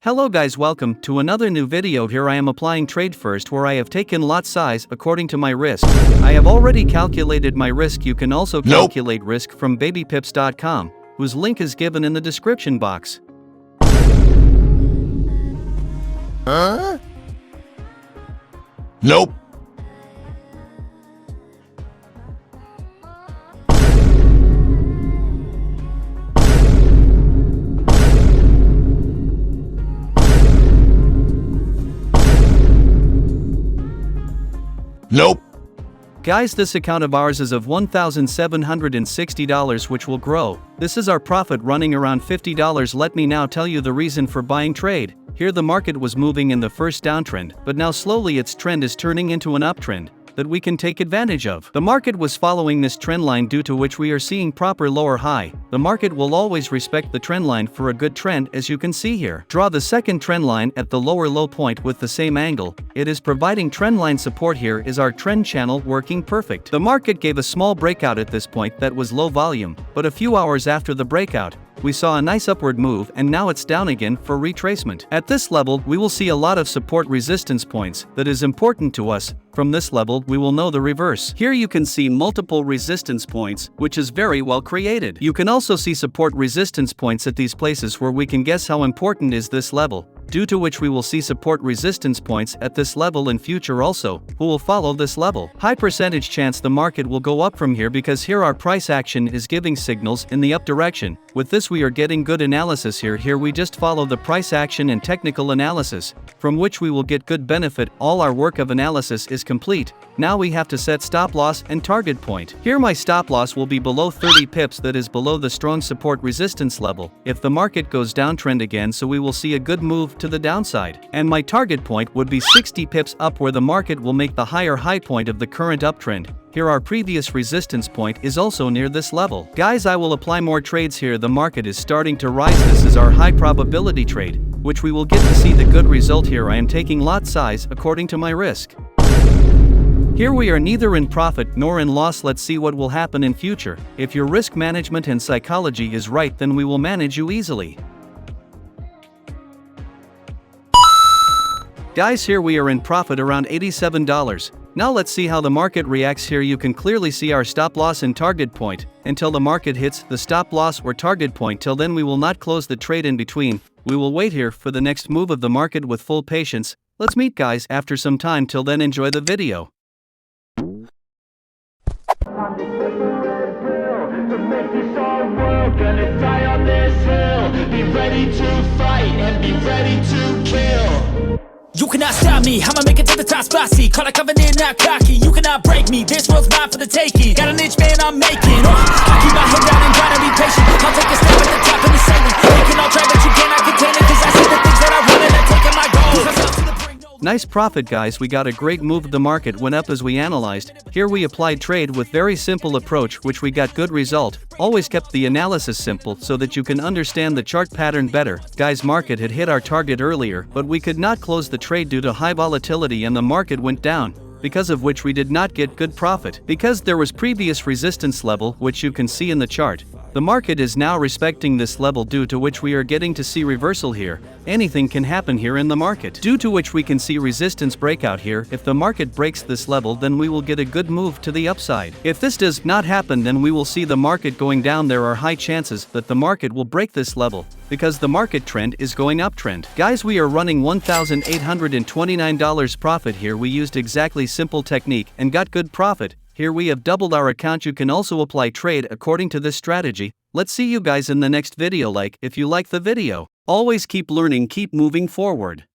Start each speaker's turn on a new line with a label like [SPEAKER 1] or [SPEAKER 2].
[SPEAKER 1] Hello guys, welcome to another new video. Here I am applying trade first, where I have taken lot size according to my risk. I have already calculated my risk. You can also calculate risk from babypips.com, whose link is given in the description box.
[SPEAKER 2] Huh? Nope. Nope.
[SPEAKER 1] Guys, this account of ours is of $1,760, which will grow. This is our profit running around $50. Let me now tell you the reason for buying trade. Here the market was moving in the first downtrend, but now slowly its trend is turning into an uptrend that we can take advantage of. The market was following this trend line, due to which we are seeing proper lower high. The market will always respect the trend line for a good trend, as you can see here. Draw the second trend line at the lower low point with the same angle. It is providing trend line support. Here is our trend channel working perfect. The market gave a small breakout at this point that was low volume, but a few hours after the breakout, we saw a nice upward move, and now it's down again for retracement. At this level, we will see a lot of support resistance points that is important to us. From this level, we will know the reverse. Here you can see multiple resistance points, which is very well created. You can also see support resistance points at these places, where we can guess how important is this level, due to which we will see support resistance points at this level in future also, who will follow this level. High percentage chance the market will go up from here, because here our price action is giving signals in the up direction. With this we are getting good analysis here. Here we just follow the price action and technical analysis, from which we will get good benefit. All our work of analysis is complete. Now we have to set stop loss and target point. Here my stop loss will be below 30 pips, that is below the strong support resistance level, if the market goes downtrend again, so we will see a good move to the downside. And my target point would be 60 pips up, where the market will make the higher high point of the current uptrend. Here our previous resistance point is also near this level. Guys, I will apply more trades here. The market is starting to rise. This is our high probability trade, which we will get to see the good result here. I am taking lot size according to my risk. Here we are neither in profit nor in loss. Let's see what will happen in future. If your risk management and psychology is right, then we will manage you easily. Guys, here we are in profit around $87. Now let's see how the market reacts. Here you can clearly see our stop loss and target point. Until the market hits the stop loss or target point, till then we will not close the trade in between. We will wait here for the next move of the market with full patience. Let's meet guys after some time. Till then, enjoy the video.
[SPEAKER 3] Gonna die on this hill. Be ready to fight and be ready to kill. You cannot stop me, I'ma make it to the top spicy. Call a covenant, not cocky. You cannot break me, this world's mine for the taking. Got an inch, man, I'm making. I keep my head down and try to be patient. I'll take a step at the top and the sailing. You can all try, but you cannot contain it, cause I see the things that I want and I taking my goals.
[SPEAKER 1] Nice profit guys, we got a great move. The market went up as we analyzed. Here we applied trade with very simple approach, which we got good result. Always kept the analysis simple so that you can understand the chart pattern better. Guys, market had hit our target earlier, but we could not close the trade due to high volatility, and the market went down, because of which we did not get good profit. Because there was previous resistance level, which you can see in the chart. The market is now respecting this level, due to which we are getting to see reversal here. Anything can happen here in the market, due to which we can see resistance breakout here. If the market breaks this level, then we will get a good move to the upside. If this does not happen, then we will see the market going down. There are high chances that the market will break this level, because the market trend is going uptrend. Guys, we are running $1,829 profit here. We used exactly simple technique and got good profit. Here we have doubled our account. You can also apply trade according to this strategy. Let's see you guys in the next video. Like if you like the video. Always keep learning, keep moving forward.